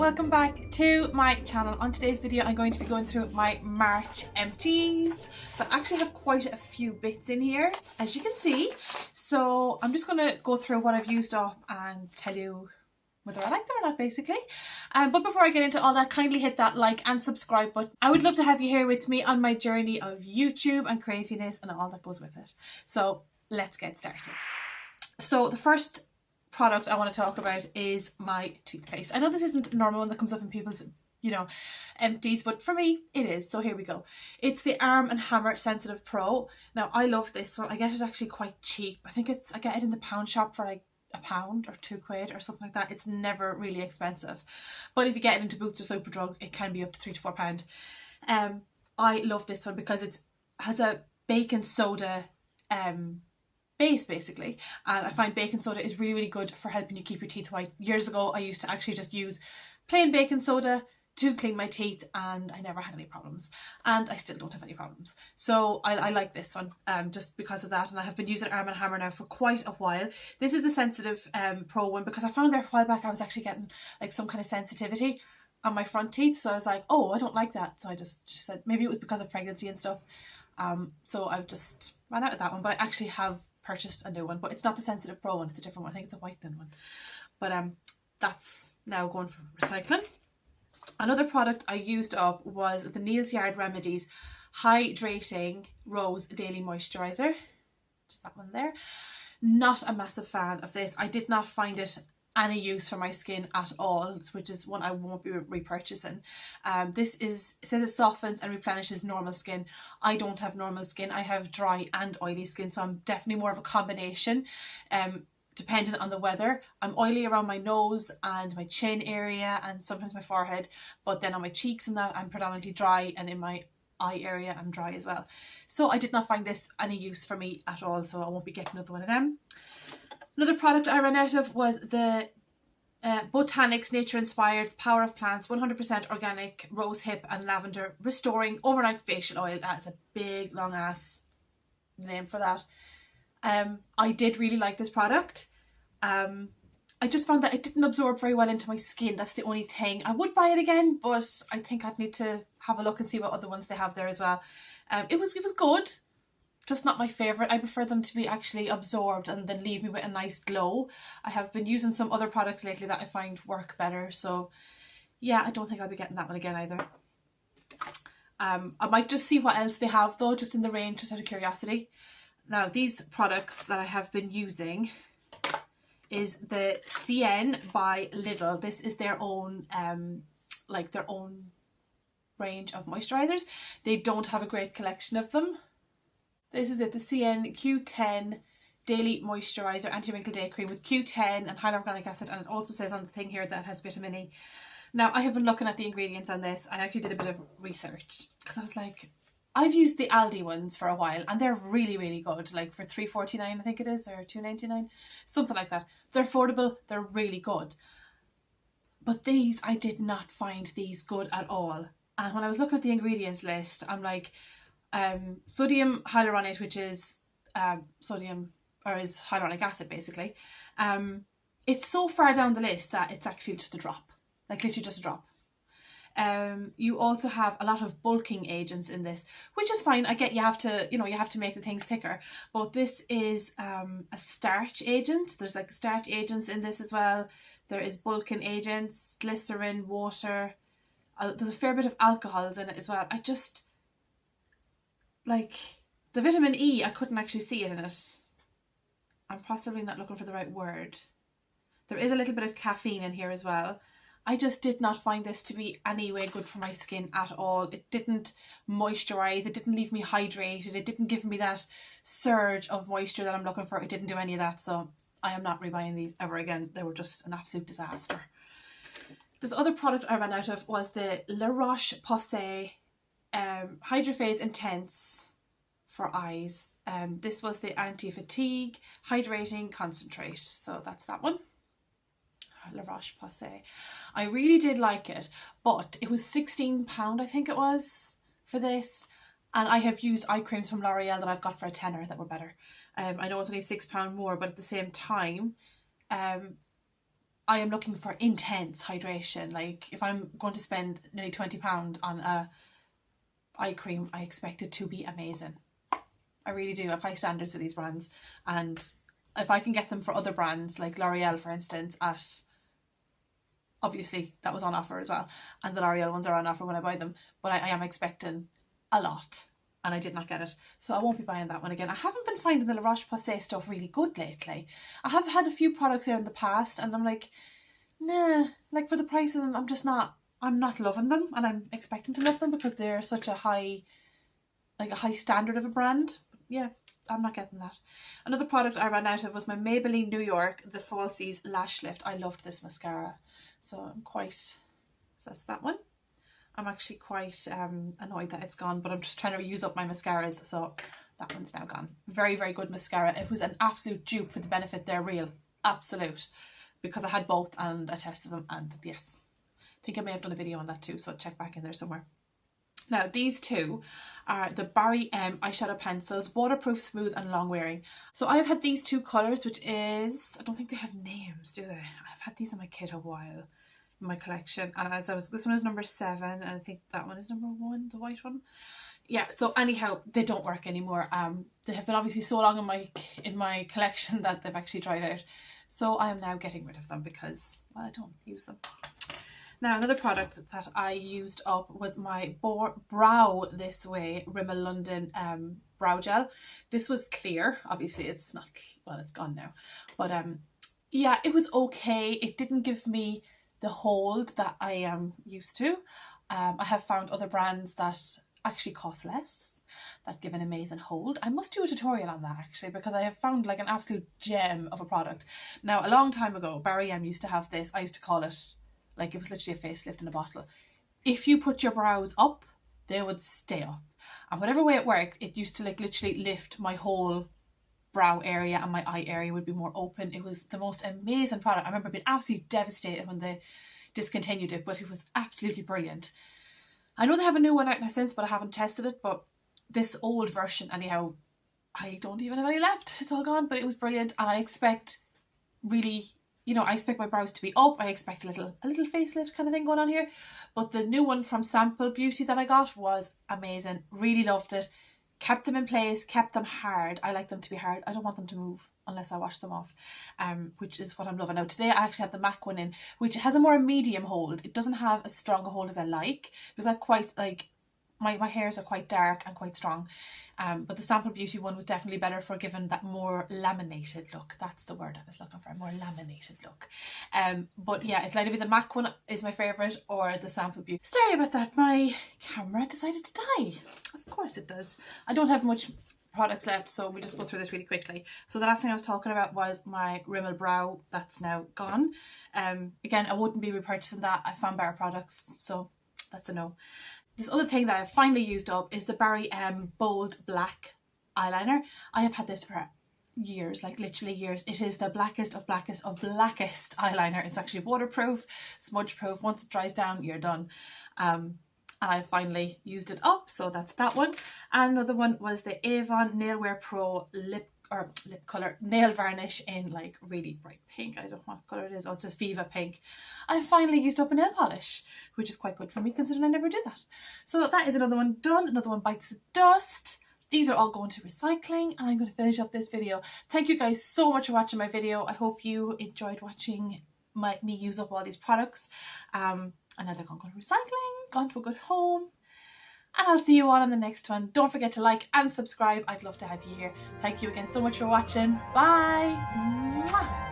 welcome back to my channel. On today's video I'm going to be going through my March empties. So I actually have quite a few bits in here, as you can see. So I'm just going to go through what I've used up and tell you whether I like them or not, basically. But before I get into all that, kindly hit that like and subscribe button. I would love to have you here with me on my journey of YouTube and craziness and all that goes with it. So let's get started. So the first product I want to talk about is my toothpaste. I know this isn't a normal one that comes up in people's, empties, but for me it is. So here we go. It's the Arm & Hammer Sensitive Pro. Now I love this one. I get it actually quite cheap. I get it in the pound shop for like £1 or £2 or something like that. It's never really expensive. But if you get it into Boots or Superdrug, it can be up to £3 to £4. I love this one because it has a baking soda base basically, and I find baking soda is really good for helping you keep your teeth white. Years ago I used to actually just use plain baking soda to clean my teeth and I never had any problems, and I still don't have any problems. So I like this one just because of that, and I have been using Arm & Hammer now for quite a while. This is the Sensitive Pro one because I found there a while back I was actually getting like some kind of sensitivity on my front teeth, so I was like, oh, I don't like that. So I just said maybe it was because of pregnancy and stuff. So I've just ran out of that one, but I actually have purchased a new one, but it's not the Sensitive Pro one, it's a different one. I think it's a whitening one, but that's now going for recycling. Another product I used up was the Neal's Yard Remedies Hydrating Rose Daily Moisturizer. Just that one there. Not a massive fan of this. I did not find it any use for my skin at all, which is one I won't be repurchasing. It says it softens and replenishes normal skin. I don't have normal skin. I have dry and oily skin, so I'm definitely more of a combination, dependent on the weather. I'm oily around my nose and my chin area and sometimes my forehead, but then on my cheeks and that I'm predominantly dry, and in my eye area I'm dry as well. So I did not find this any use for me at all, so I won't be getting another one of them. Another product I ran out of was the Botanics Nature Inspired Power of Plants 100% Organic Rose Hip and Lavender Restoring Overnight Facial Oil. That's a big long ass name for that. I did really like this product. I just found that it didn't absorb very well into my skin. That's the only thing. I would buy it again, but I think I'd need to have a look and see what other ones they have there as well. It was good. Just not my favourite. I prefer them to be actually absorbed and then leave me with a nice glow. I have been using some other products lately that I find work better, so yeah, I don't think I'll be getting that one again either. I might just see what else they have though, just in the range, just out of curiosity. Now these products that I have been using is the CN by Lidl. This is their own their own range of moisturisers. They don't have a great collection of them. This is it, the CN Q10 Daily Moisturiser Anti-Wrinkle Day Cream with Q10 and hyaluronic acid, and it also says on the thing here that it has vitamin E. Now I have been looking at the ingredients on this. I actually did a bit of research because I was like, I've used the Aldi ones for a while and they're really good, like for $3.49 I think it is, or $2.99, something like that. They're affordable, they're really good. But these, I did not find these good at all. And when I was looking at the ingredients list, I'm like, sodium hyaluronate, which is is hyaluronic acid basically. It's so far down the list that it's actually just a drop, like literally just a drop. You also have a lot of bulking agents in this, which is fine. I get you have to make the things thicker, but this is a starch agent. There's like starch agents in this as well. There is bulking agents, glycerin, water. There's a fair bit of alcohols in it as well. I just like the vitamin E, I couldn't actually see it in it. I'm possibly not looking for the right word. There is a little bit of caffeine in here as well. I just did not find this to be any way good for my skin at all. It didn't moisturise, it didn't leave me hydrated, it didn't give me that surge of moisture that I'm looking for. It didn't do any of that, so I am not rebuying these ever again. They were just an absolute disaster. This other product I ran out of was the Roche Posay Hydrophase Intense for eyes. This was the Anti-Fatigue Hydrating Concentrate, so that's that one. La Roche Posay. I really did like it, but it was £16 I think it was for this, and I have used eye creams from L'Oreal that I've got for a tenner that were better. I know it's only £6 more, but at the same time I am looking for intense hydration. Like if I'm going to spend nearly £20 on a eye cream, I expect it to be amazing. I really do. I have high standards for these brands, and if I can get them for other brands like L'Oreal, for instance, at, obviously that was on offer as well, and the L'Oreal ones are on offer when I buy them, but I am expecting a lot, and I did not get it, so I won't be buying that one again. I haven't been finding the Roche Posay stuff really good lately. I have had a few products there in the past, and I'm like, nah, like for the price of them, I'm not loving them, and I'm expecting to love them because they're such a high standard of a brand. Yeah, I'm not getting that. Another product I ran out of was my Maybelline New York, the Falsies Lash Lift. I loved this mascara, so that's that one. I'm actually quite annoyed that it's gone, but I'm just trying to use up my mascaras, so that one's now gone. Very, very good mascara. It was an absolute dupe for the Benefit They're Real. Absolute. Because I had both and I tested them, and yes. I think I may have done a video on that too, so check back in there somewhere. Now, these two are the Barry M eyeshadow pencils, waterproof, smooth and long wearing. So I've had these two colours, which is, I don't think they have names, do they? I've had these in my kit a while, in my collection. And this one is number 7, and I think that one is number 1, the white one. Yeah, so anyhow, they don't work anymore. They have been obviously so long in my collection that they've actually dried out. So I am now getting rid of them because, well, I don't use them. Now, another product that I used up was my Brow This Way Rimmel London brow gel. This was clear. Obviously, it's not, well, it's gone now. But yeah, it was okay. It didn't give me the hold that I am used to. I have found other brands that actually cost less, that give an amazing hold. I must do a tutorial on that actually, because I have found like an absolute gem of a product. Now, a long time ago, Barry M used to have this. I used to call it, like, it was literally a facelift in a bottle. If you put your brows up, they would stay up. And whatever way it worked, it used to like literally lift my whole brow area, and my eye area would be more open. It was the most amazing product. I remember being absolutely devastated when they discontinued it, but it was absolutely brilliant. I know they have a new one out now since, but I haven't tested it. But this old version, anyhow, I don't even have any left. It's all gone, but it was brilliant. And I expect really, you know, I expect my brows to be up. I expect a little facelift kind of thing going on here. But the new one from Sample Beauty that I got was amazing. Really loved it. Kept them in place, kept them hard. I like them to be hard. I don't want them to move unless I wash them off, which is what I'm loving. Now, today I actually have the MAC one in, which has a more medium hold. It doesn't have as strong a hold as I like, because I've quite, like, my hairs are quite dark and quite strong. But the Sample Beauty one was definitely better for giving that more laminated look. That's the word I was looking for, a more laminated look. But yeah, it's either the MAC one is my favourite or the Sample Beauty. Sorry about that, my camera decided to die. Of course it does. I don't have much products left, so we just go through this really quickly. So the last thing I was talking about was my Rimmel Brow. That's now gone. Again, I wouldn't be repurchasing that. I found better products, so that's a no. This other thing that I've finally used up is the Barry M Bold Black eyeliner. I have had this for years, like literally years. It is the blackest of blackest of blackest eyeliner. It's actually waterproof, smudge proof. Once it dries down, you're done. And I finally used it up, so that's that one. And another one was the Avon Nailwear Pro lip color nail varnish in like really bright pink. I don't know what color it is. Oh, it says Viva Pink. I finally used up a nail polish, which is quite good for me considering I never do that. So that is another one done. Another one bites the dust. These are all going to recycling, and I'm going to finish up this video. Thank you guys so much for watching my video. I hope you enjoyed watching me use up all these products. And now they're going to go to recycling, gone to a good home. And I'll see you all in the next one. Don't forget to like and subscribe. I'd love to have you here. Thank you again so much for watching. Bye. Mwah.